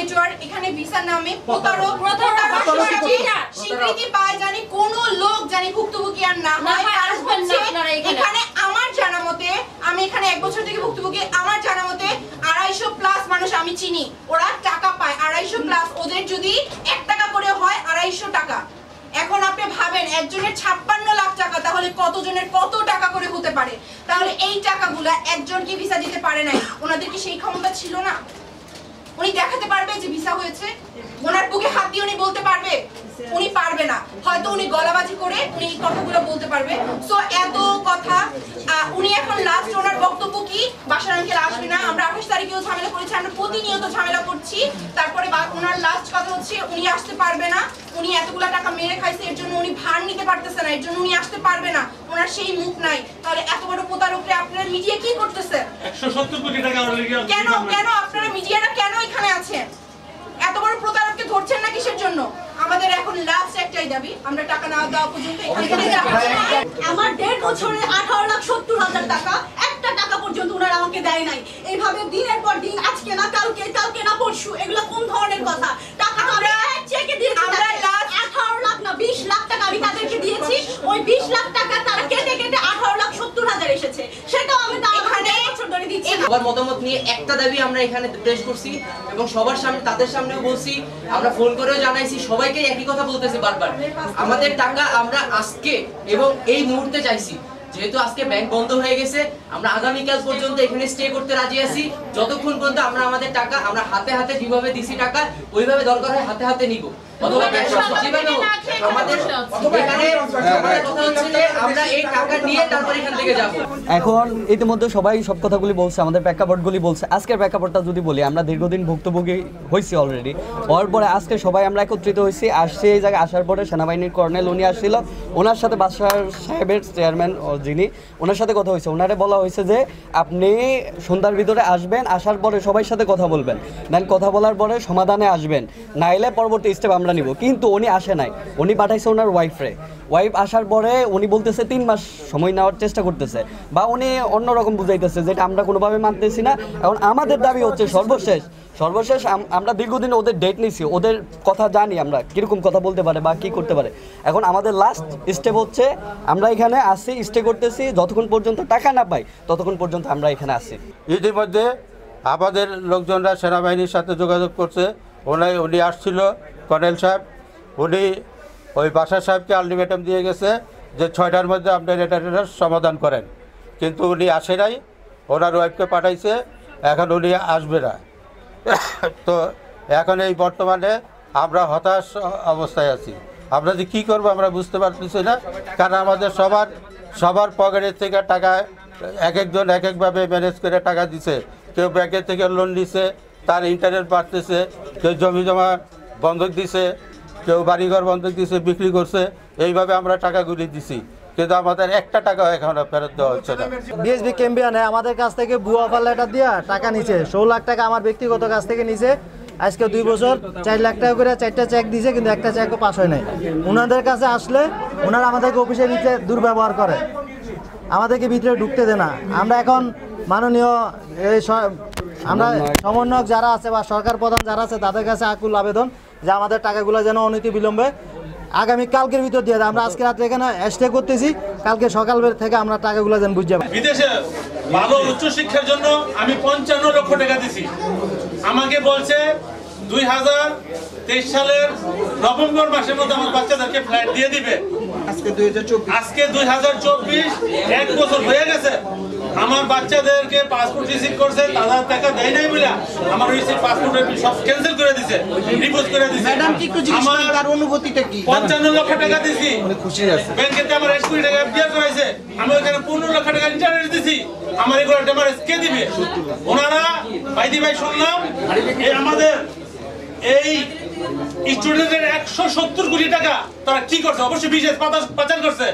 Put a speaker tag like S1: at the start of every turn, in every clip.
S1: Network এখানে visa নামে প্রতারক স্বীকৃতি পায় জানি কোন লোক জানি ভুক্তভোগী আর না হয়। আর এখানে আমার জানা মতে আমি এখানে 1 বছর থেকে ভুক্তভোগী, আমার জানা মতে 250 প্লাস মানুষ আমি চিনি, ওরা টাকা পায় 250 প্লাস। ওদের যদি 1 টাকা করে হয় 250 টাকা। এখন আপনি ভাবেন একজনের 56 লাখ টাকা, তাহলে কতজনের কত টাকা করে হতে পারে? তাহলে এই টাকাগুলা একজন কি ভিসা দিতে পারে নাই? ওনাদের কি সেই ক্ষমতা ছিল না? উনি দেখাতে পারবে যে ভিসা হয়েছে? ওনার বুকে হাত দিয়ে উনি বলতে পারবে? উনি পারবে না। হয়তো উনি গলাবাজি করে উনি কথাগুলো বলতে পারবে। সো এত কথা উনি এখন লাস্ট ওনার বক্তব্য কি বাশার আঙ্কেল আসবে না, আমরা 28 তারিখেও ঝামেলা করেছি, আমরা প্রতিনিয়ত ঝামেলা করছি। তারপরে ওনার লাস্ট কথা হচ্ছে উনি আসতে পারবে না, উনি এতগুলা টাকা মেরে খাইছে এর জন্য উনি ভার নিতে পারতেছে না, এর জন্য উনি আসতে পারবে না, ওনার সেই মুখ নাই। তাহলে এত বড় প্রতারকরে আপনারা মিডিয়া কি করতেছে?
S2: 170 কোটি টাকা
S1: কেন কেন আপনারা মিডিয়াটা কেন এখানে আছেন? এত বড় প্রতারককে ধরছেন না কিসের জন্য? আমাদের এখন লাস্ট একটাই দাবি, আমরা টাকা না দেওয়া পর্যন্ত এখান থেকে যাব না।
S3: আমার 1.5 বছরে 18,70,000 টাকা একটা টাকা পর্যন্ত ওনারা আমাকে দেয় নাই। এইভাবে দিনের পর দিন, আজকে না কালকে, কালকে না পরশু, এগুলো কোন ধরনের কথা? টাকা আমরা চেকে দিয়েছি, আমরা লাস্ট 18 লাখ না 20 লাখ টাকা আমি তাদেরকে দিয়েছি। ওই 20 লাখ টাকা তারা কেটে কেটে 18,70,000 এসেছে, সেটাও আমি এখানে বছর ধরে দিচ্ছি।
S4: সবার মতামত নিয়ে একটা দাবি আমরা এখানে পেশ করছি এবং সবার সামনে তাদের সামনেও বলছি, আমরা ফোন করেও জানাইছি, সবাইকে একই কথা বলতেছি বারবার, আমাদের টাকা আমরা আজকে এবং এই মুহূর্তে চাইছি। যেহেতু আজকে ব্যাংক বন্ধ হয়ে গেছে, আমরা আগামীকাল পর্যন্ত এখানে স্টে করতে রাজি আছি, যতক্ষণ পর্যন্ত আমরা আমাদের টাকা আমরা হাতে হাতে যেভাবে দিছি টাকা ওইভাবে দরকার হয় হাতে হাতে নিব। অথবা আমাদের এখানে কথা হচ্ছে যে আমরা এই টাকা নিয়ে তারপর এখান থেকে যাব।
S5: এখন ইতিমধ্যে সবাই সব কথাগুলি বলছে, আমাদের প্রেক্ষাপটগুলি বলছে। আজকের প্রেক্ষাপটটা যদি বলি, আমরা দীর্ঘদিন ভুক্তভোগী হয়েছি অলরেডি। হওয়ার পরে আজকে সবাই আমরা একত্রিত হয়েছি, আসছে এই জায়গায় আসার পরে সেনাবাহিনীর কর্নেল উনি আসছিল, ওনার সাথে বাদশাহ সাহেবের চেয়ারম্যান যিনি, ওনার সাথে কথা হয়েছে। ওনারে বলা হয়েছে যে আপনি সন্ধ্যার ভিতরে আসবেন, আসার পরে সবার সাথে কথা বলবেন, দেন কথা বলার পরে সমাধানে আসবেন, নাইলে পরবর্তী স্টেপ আমরা নিব। কিন্তু উনি আসে নাই, উনি পাঠাইছে ওনার ওয়াইফ আসার পরে উনি বলতেছে 3 মাস সময় নেওয়ার চেষ্টা করতেছে, বা উনি অন্যরকম বুঝাইতেছে, যেটা আমরা কোনোভাবে মানতেছি না। এখন আমাদের দাবি হচ্ছে সর্বশেষ আমরা দীর্ঘদিন ওদের ডেট নিছি, ওদের কথা জানি আমরা কীরকম কথা বলতে পারে বা কী করতে পারে। এখন আমাদের লাস্ট স্টেপ হচ্ছে আমরা এখানে আসি, স্টে করতেছি, যতক্ষণ পর্যন্ত টাকা না পাই ততক্ষণ পর্যন্ত আমরা এখানে আসি।
S6: ইতিমধ্যে আমাদের লোকজনরা সেনাবাহিনীর সাথে যোগাযোগ করছে, উনি আসছিল কর্নেল সাহেব, উনি ওই বাদশাহ সাহেবকে আলটিমেটাম দিয়ে গেছে যে 6টার মধ্যে আপনার এটার সমাধান করেন, কিন্তু উনি আসে নাই, ওনার ওয়াইফকে পাঠাইছে, এখন উনি আসবে না। তো এখন এই বর্তমানে আমরা হতাশ অবস্থায় আছি, আমরা যে কী করবো আমরা বুঝতে পারতেছি না, কারণ আমাদের সবার পকেটের থেকে টাকা একজন এক একভাবে ম্যানেজ করে টাকা দিছে। কেউ ব্যাংকের থেকে লোন নিছে, তার ইন্টারেস্ট বাড়তেছে, কেউ জমি জমা বন্ধক দিছে, কেউ বাড়িঘর বন্ধক দিছে, বিক্রি করছে, এইভাবে আমরা টাকাগুলি দিছি, কিন্তু আমাদের একটা টাকা এখনো ফেরত দেওয়া হচ্ছে না।
S7: বিএসবি ক্যাম্বিয়ানে আমাদের কাছ থেকে ভুয়া অফার লেটার দিয়া টাকা নিছে, 16 লাখ টাকা আমার ব্যক্তিগত কাছ থেকে নিছে। আজকে 2 বছর 4 লাখ টাকা করে 4টা চেক দিছে, কিন্তু একটা চেকও পাস হয় নাই। ওনাদের কাছে আসলে ওনারা আমাদেরকে অফিসের ভিতরে দুর্ব্যবহার করে, আমাদেরকে ভিতরে ঢুকতে দেয় না। আমরা এখন মাননীয় আমরা সমন্বয়ক যারা আছে বা সরকার প্রধান যারা আছে তাদের কাছে আকুল আবেদন যে আমাদের টাকাগুলো যেন অনতি বিলম্বে আগামী কালকের ভিতর দিয়ে দেয়। আমরা আজকে রাত্রে এখানে স্টে করতেছি, কালকে সকাল থেকে আমরা টাকাগুলো যেন বুঝে যাবো।
S2: বিদেশে ভালো উচ্চশিক্ষার জন্য আমি 55 লক্ষ টাকা দিছি, আমাকে বলছে 2023 সালের নভেম্বর মাসের মধ্যে আমার বাচ্চাদেরকে ফ্লাইট দিয়ে দিবে। আজকে 2024 1 বছর হয়ে গেছে, আমার বাচ্চাদেরকে পাসপোর্ট রিসিভ করছে, তাদের টাকা দেয় নাই বলে আমার রিসিভ পাসপোর্টের সব ক্যান্সেল করে দিয়েছে, রিপোজ করে দিয়েছে। ম্যাডাম কি একটু জিজ্ঞেস করেন তার অনুভূতিটা কি? 55 লক্ষ টাকা দিছি, মানে খুশি আছে। ব্যাংকেতে আমার 1 কোটি টাকা এফডিআর করাইছে, আমি ওখানে 15 লক্ষ টাকা ইন্টারেস্ট দিছি, আমার এগুলো ডেমারেজ কে দিবে? ওনারা ভাই শুনলাম আমাদের এই স্টুডেন্টের 170 কোটি টাকা তারা কি করছে? অবশ্যই বিদেশে পাচার করছে,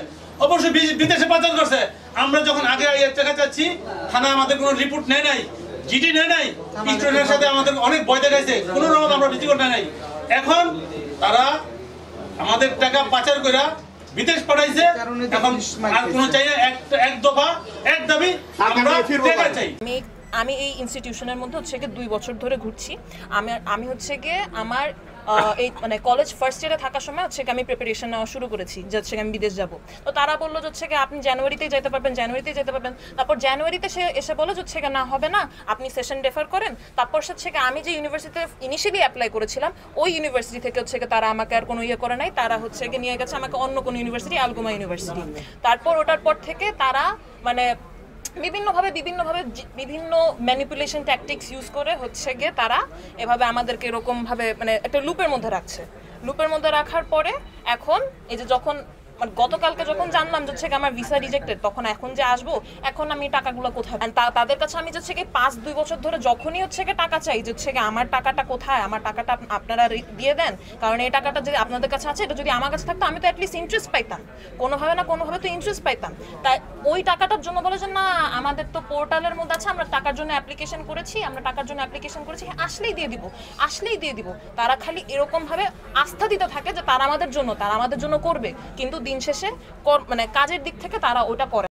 S2: অবশ্যই বিদেশে পাচার করছে। আমরা যখন আগে টাকা চাচ্ছি, থানা আমাদের কোনো রিপোর্ট নেয় নাই, জিডি নেয় নাই, স্টুডেন্টের সাথে আমাদের অনেক ভয় দেখাইছে, কোনো রকম আমরা বিক্রি করতে নাই। এখন তারা আমাদের টাকা পাচার করে বিদেশ পাঠাইছে, এখন আর কোনো চাই না, এক দফা এক দাবি আমরা টাকা চাই।
S8: আমি এই ইনস্টিটিউশনের মধ্যে হচ্ছে গিয়ে 2 বছর ধরে ঘুরছি। আমি হচ্ছে গিয়ে আমার এই মানে কলেজ ফার্স্ট ইয়ারে থাকার সময় হচ্ছে আমি প্রিপারেশন নেওয়া শুরু করেছি যে হচ্ছে আমি বিদেশ যাব। তো তারা বললো যে হচ্ছে আপনি জানুয়ারিতেই যেতে পারবেন, জানুয়ারিতেই যেতে পারবেন। তারপর জানুয়ারিতে সে এসে বলে যে হচ্ছে না হবে না, আপনি সেশন ডেফার করেন। তারপর হচ্ছে আমি যে ইউনিভার্সিটিতে ইনিশিয়ালি অ্যাপ্লাই করেছিলাম ওই ইউনিভার্সিটি থেকে হচ্ছে তারা আমাকে আর কোনো ইয়ে করে নাই, তারা হচ্ছে নিয়ে গেছে আমাকে অন্য কোনো ইউনিভার্সিটি, আলগোমা ইউনিভার্সিটি। তারপর ওটার পর থেকে তারা মানে বিভিন্নভাবে বিভিন্ন ম্যানিপুলেশন ট্যাকটিক্স ইউজ করে হচ্ছে গিয়ে তারা এভাবে আমাদেরকে এরকমভাবে মানে একটা লুপের মধ্যে রাখছে। লুপের মধ্যে রাখার পরে এখন এই যে যখন মানে গতকালকে যখন জানলাম যে হচ্ছে আমার ভিসা রিজেক্টেড, তখন এখন যে আসবো, এখন আমি টাকাগুলো কোথায়, তাদের কাছে আমি হচ্ছে 5-2 বছর ধরে যখনই হচ্ছে টাকা চাই যে হচ্ছে আমার টাকাটা কোথায়, আমার টাকাটা আপনারা দিয়ে দেন, কারণ এই টাকাটা যদি আপনাদের কাছে আছে, এটা যদি আমার কাছে থাকতো আমি তো অ্যাটলিস্ট ইন্টারেস্ট পাইতাম, কোনোভাবে না কোনোভাবে তো ইন্টারেস্ট পাইতাম। তাই ওই টাকাটার জন্য বলে যে না আমাদের তো পোর্টালের মধ্যে আছে, আমরা টাকার জন্য অ্যাপ্লিকেশন করেছি, হ্যাঁ আসলেই দিয়ে দিব। তারা খালি এরকমভাবে আস্থা দিতে থাকে যে তারা আমাদের জন্য করবে, কিন্তু দিন শেষে মানে কাজের দিক থেকে তারা ওটা করে।